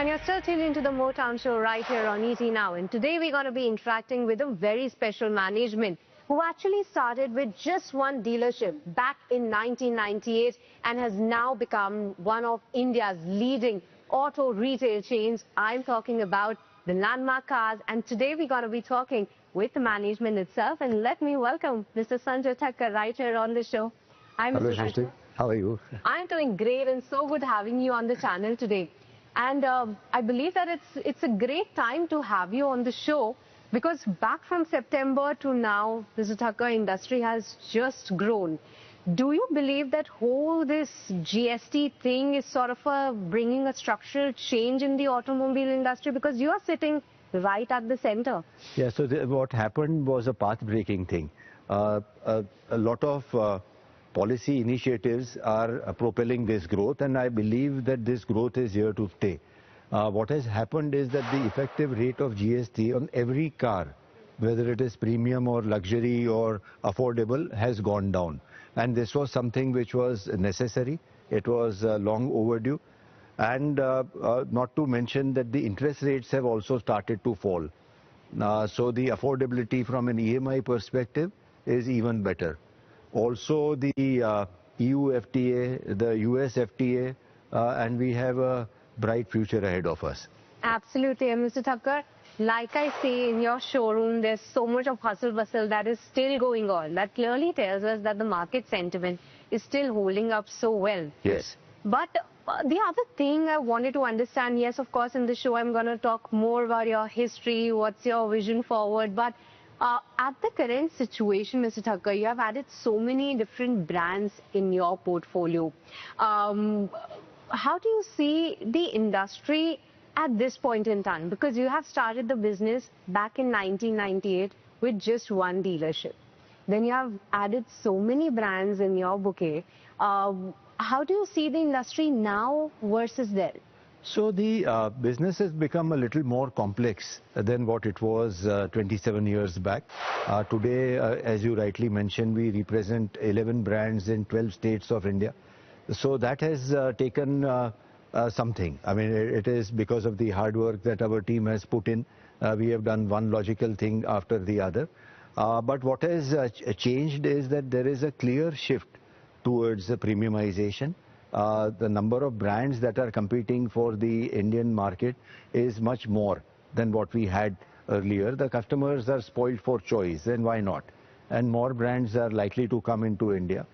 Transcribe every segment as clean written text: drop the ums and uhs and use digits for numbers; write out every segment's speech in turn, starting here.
And you're still tuned into the Motown Show right here on ET Now. And today we're going to be interacting with a very special management who actually started with just one dealership back in 1998 and has now become one of India's leading auto retail chains. I'm talking about the Landmark Cars. And today we're going to be talking with the management itself. And let me welcome Mr. Sanjay Thakkar right here on the show. Hi, Mr. Thakkar. How are you? I'm doing great and so good having you on the channel today. And I believe that it's a great time to have you on the show because back from September to now, Mr. Thakkar, industry has just grown. Do you believe that this GST thing is sort of bringing a structural change in the automobile industry? Because you are sitting right at the center. Yeah, so what happened was a path-breaking thing. A lot of policy initiatives are propelling this growth, and I believe that this growth is here to stay. What has happened is that the effective rate of GST on every car, whether it is premium or luxury or affordable, has gone down. And this was something which was necessary. It was long overdue. And not to mention that the interest rates have also started to fall. So the affordability from an EMI perspective is even better. Also the EU FTA, the US FTA, and we have a bright future ahead of us. Absolutely. And Mr. Thakkar, like I say, in your showroom, there's so much of hustle bustle that is still going on. That clearly tells us that the market sentiment is still holding up so well. Yes. But the other thing I wanted to understand, yes, of course, in the show, I'm going to talk more about your history, what's your vision forward, but at the current situation, Mr. Thakkar, you have added so many different brands in your portfolio. How do you see the industry at this point in time? Because you have started the business back in 1998 with just one dealership. Then you have added so many brands in your bouquet. How do you see the industry now versus then? So the business has become a little more complex than what it was 27 years back. Today, as you rightly mentioned, we represent 11 brands in 12 states of India. So that has taken something. I mean, it is because of the hard work that our team has put in. We have done one logical thing after the other. But what has changed is that there is a clear shift towards the premiumization. The number of brands that are competing for the Indian market is much more than what we had earlier. The customers are spoiled for choice, and why not? And more brands are likely to come into India.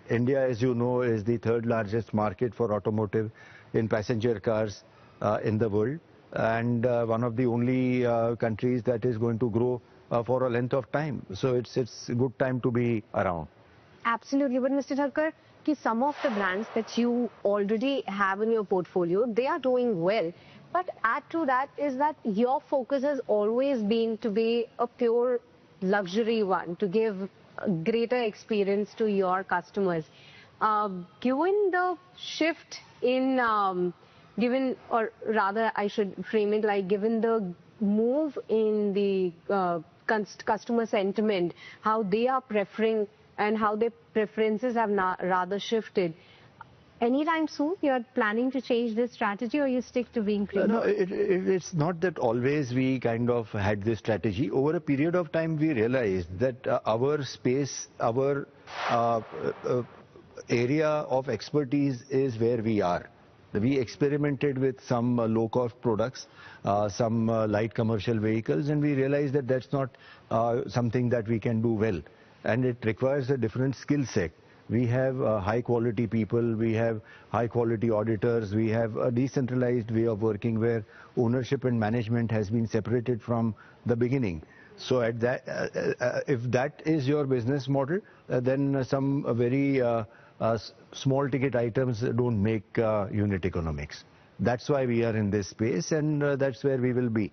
India, as you know, is the third largest market for automotive in passenger cars in the world, and one of the only countries that is going to grow for a length of time. So it's a good time to be around. Absolutely. But Mr. Thakkar, some of the brands that you already have in your portfolio, they are doing well. But add to that is that your focus has always been to be a pure luxury one, to give a greater experience to your customers. Given the shift in, or rather I should frame it like given the move in the customer sentiment, how they are preferring and how their preferences have rather shifted. Anytime soon, you're planning to change this strategy, or you stick to being premium? No, it's not that always we kind of had this strategy. Over a period of time, we realized that our space, our area of expertise is where we are. We experimented with some low-cost products, some light commercial vehicles, and we realized that that's not something that we can do well. And it requires a different skill set. We have high-quality people, we have high-quality auditors, we have a decentralized way of working where ownership and management has been separated from the beginning. So at that, if that is your business model, then some very small-ticket items don't make unit economics. That's why we are in this space, and that's where we will be.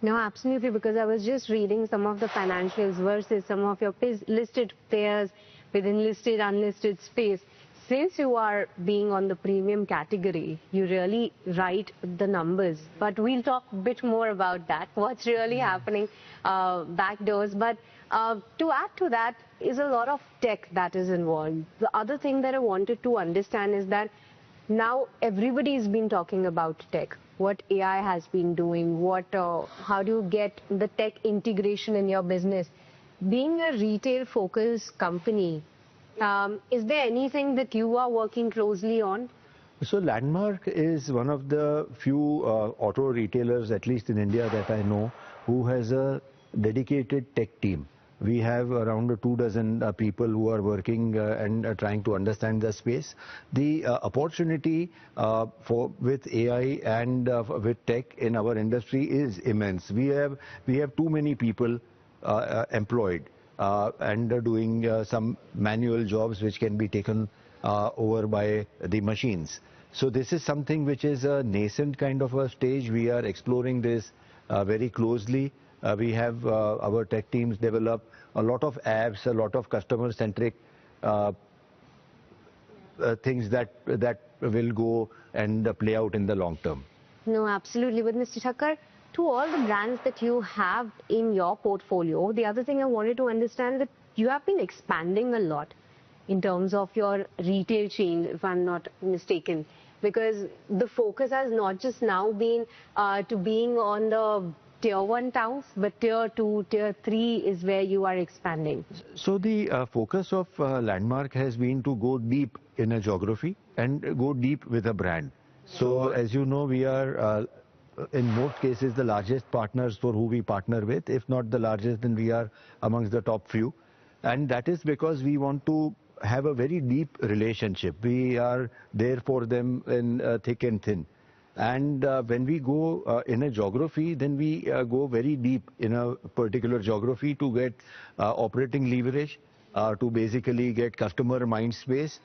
No, absolutely, because I was just reading some of the financials versus some of your listed players within listed, unlisted space. Since you are being on the premium category, you really write the numbers. But we'll talk a bit more about that, what's really happening backdoors. But to add to that is a lot of tech that is involved. The other thing that I wanted to understand is that now everybody's been talking about tech. what AI has been doing, how do you get the tech integration in your business. Being a retail-focused company, is there anything that you are working closely on? So Landmark is one of the few auto retailers, at least in India, that I know, who has a dedicated tech team. We have around 24 people who are working and trying to understand the space. The opportunity with AI and with tech in our industry is immense. We have too many people employed and doing some manual jobs which can be taken over by the machines. So this is something which is a nascent kind of a stage. We are exploring this very closely. We have our tech teams develop a lot of apps, a lot of customer-centric things that will go and play out in the long term. No, absolutely. But Mr. Thakkar, to all the brands that you have in your portfolio, the other thing I wanted to understand that you have been expanding a lot in terms of your retail chain, if I'm not mistaken, because the focus has not just now been to being on the Tier 1 towns, but Tier 2, Tier 3 is where you are expanding. So the focus of Landmark has been to go deep in a geography and go deep with a brand. So as you know, we are in most cases the largest partners for who we partner with. If not the largest, then we are amongst the top few. And that is because we want to have a very deep relationship. We are there for them in thick and thin. And when we go in a geography, then we go very deep in a particular geography to get operating leverage, to basically get customer mind space.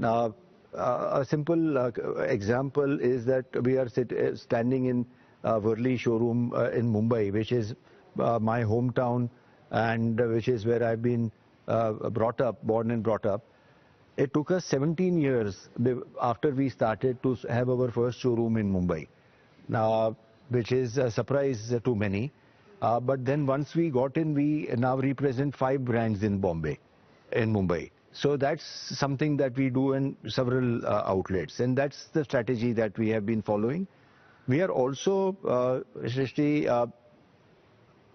A simple example is that we are standing in Worli showroom in Mumbai, which is my hometown and which is where I've been born and brought up. It took us 17 years after we started to have our first showroom in Mumbai, which is a surprise to many. But then once we got in, we now represent 5 brands in Mumbai. So that's something that we do in several outlets, and that's the strategy that we have been following. We are also, Srishti,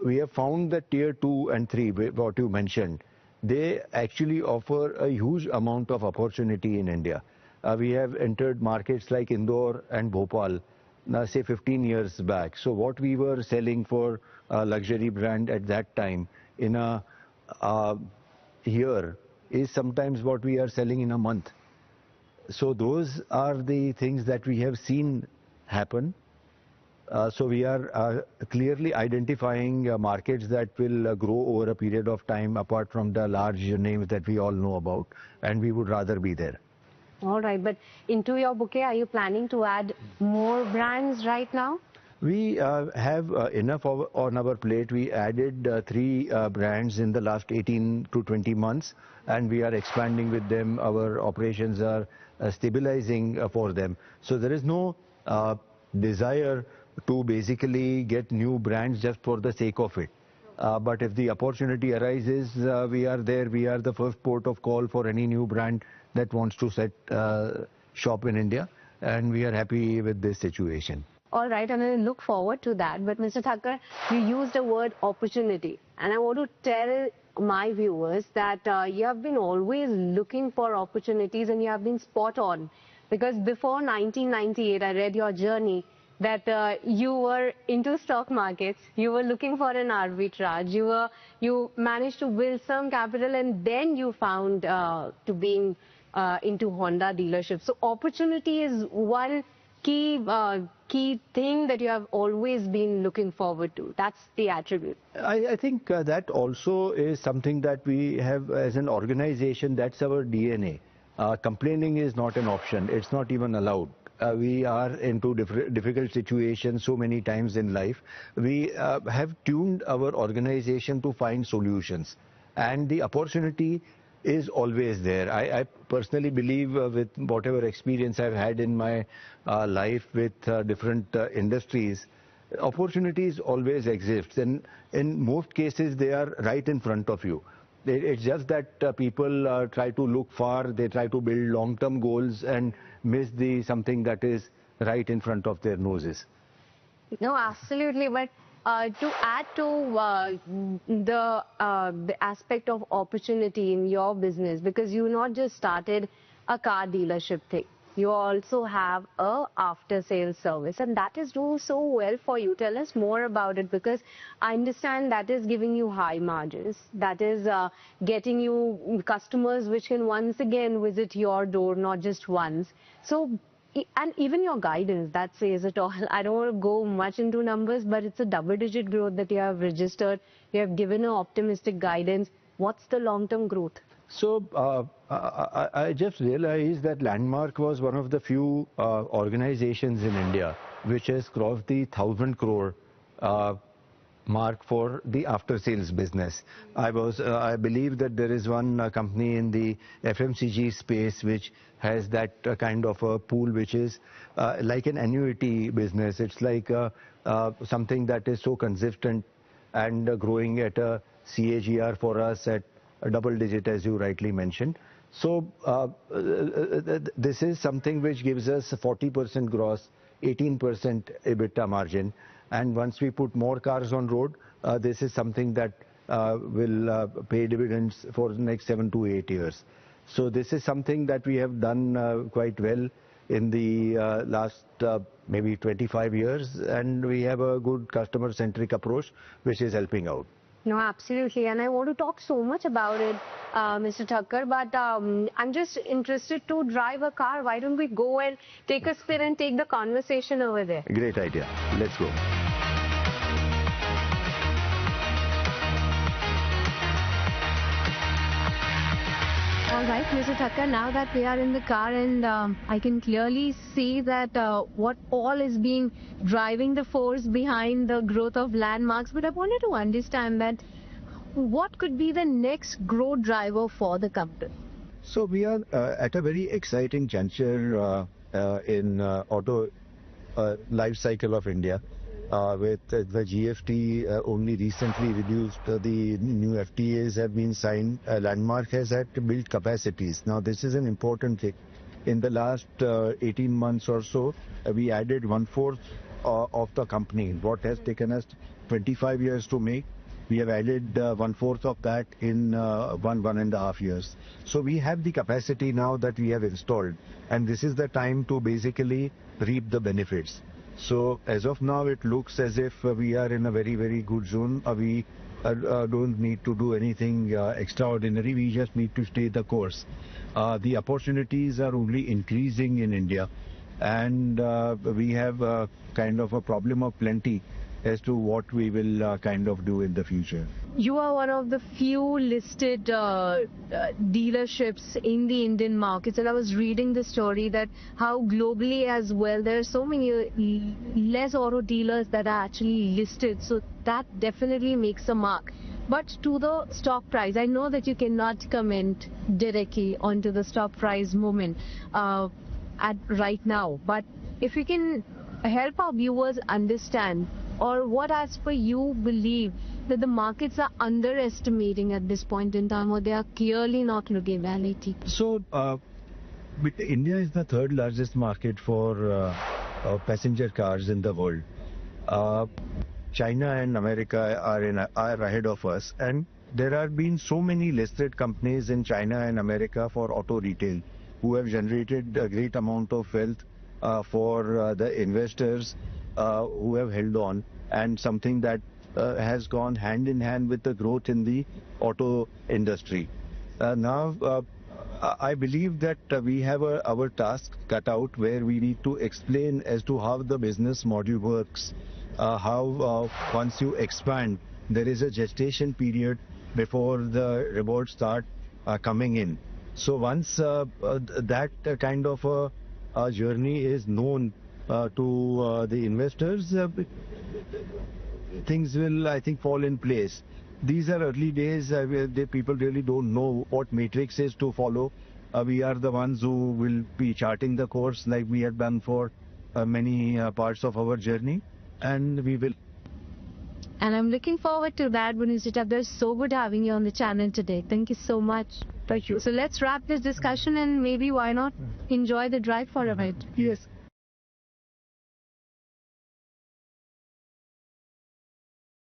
we have found that Tier 2 and 3, what you mentioned, they actually offer a huge amount of opportunity in India. We have entered markets like Indore and Bhopal, say 15 years back. So what we were selling for a luxury brand at that time in a year is sometimes what we are selling in a month. So those are the things that we have seen happen. So we are clearly identifying markets that will grow over a period of time apart from the large names that we all know about, and we would rather be there. All right, but into your bouquet, are you planning to add more brands right now? We have enough on our plate. We added 3 brands in the last 18 to 20 months, and we are expanding with them. Our operations are stabilizing for them. So there is no desire to basically get new brands just for the sake of it. But if the opportunity arises, we are there. We are the first port of call for any new brand that wants to set shop in India, and we are happy with this situation. All right, and I look forward to that. But Mr. Thakkar, you used the word opportunity, and I want to tell my viewers that you have been always looking for opportunities, and you have been spot on. Because before 1998, I read your journey that you were into stock markets, you were looking for an arbitrage, you managed to build some capital, and then you found to being into Honda dealerships. So opportunity is one key thing that you have always been looking forward to. That's the attribute. I think that also is something that we have as an organization. That's our DNA. Complaining is not an option. It's not even allowed. We are into difficult situations so many times in life. We have tuned our organization to find solutions, and the opportunity is always there. I personally believe with whatever experience I've had in my life with different industries, opportunities always exist, and in most cases they are right in front of you. It's just that people try to look far, they try to build long-term goals and miss something that is right in front of their noses. No, absolutely. But to add to the aspect of opportunity in your business, because you not just started a car dealership thing, you also have a after-sales service, and that is doing so well for you. Tell us more about it, because I understand that is giving you high margins. That is getting you customers which can once again visit your door, not just once. So. And even your guidance, that says it all. I don't want to go much into numbers, but it's a double-digit growth that you have registered. You have given an optimistic guidance. What's the long-term growth? So I just realized that Landmark was one of the few organizations in India which has crossed the 1,000 crore mark for the after sales business. I believe that there is one company in the FMCG space which has that kind of a pool, which is like an annuity business. It's like something that is so consistent and growing at a CAGR for us at a double digit, as you rightly mentioned. So this is something which gives us 40% gross, 18% EBITDA margin. And once we put more cars on road, this is something that will pay dividends for the next 7 to 8 years. So this is something that we have done quite well in the last maybe 25 years, and we have a good customer-centric approach which is helping out. No, absolutely. And I want to talk so much about it, Mr. Thakkar, but I'm just interested to drive a car. Why don't we go and take a spin and take the conversation over there? Great idea. Let's go. All right, Mr. Thakkar, now that we are in the car, and I can clearly see that what all is being driving the force behind the growth of Landmarks, but I wanted to understand that what could be the next growth driver for the company? So we are at a very exciting juncture in auto life cycle of India. With the GFT only recently reduced, the new FTAs have been signed. Landmark has had to build capacities. Now this is an important thing. In the last 18 months or so, we added 1/4 of the company. What has taken us 25 years to make, we have added 1/4 of that in 1.5 years. So we have the capacity now that we have installed, and this is the time to basically reap the benefits. So as of now, it looks as if we are in a very, very good zone. We don't need to do anything extraordinary. We just need to stay the course. The opportunities are only increasing in India, and we have kind of a problem of plenty as to what we will kind of do in the future. You are one of the few listed dealerships in the Indian markets, and I was reading the story that how globally as well there are so many less auto dealers that are actually listed, so that definitely makes a mark. But to the stock price, I know that you cannot comment directly onto the stock price movement right now, but if you can help our viewers understand, or what as per you believe that the markets are underestimating at this point in time, or they are clearly not looking reality? So India is the third largest market for passenger cars in the world. China and America are ahead of us, and there have been so many listed companies in China and America for auto retail who have generated a great amount of wealth for the investors who have held on, and something that has gone hand in hand with the growth in the auto industry. Now, I believe that we have our task cut out, where we need to explain as to how the business model works, how once you expand, there is a gestation period before the rewards start coming in. So once that kind of a journey is known to the investors, things will, I think, fall in place. These are early days where people really don't know what matrix is to follow. We are the ones who will be charting the course like we have done for many parts of our journey, and we will. And I'm looking forward to that, Mr. Thakkar. So good having you on the channel today. Thank you so much. Thank you. So let's wrap this discussion, and maybe why not enjoy the drive for a bit? Yes.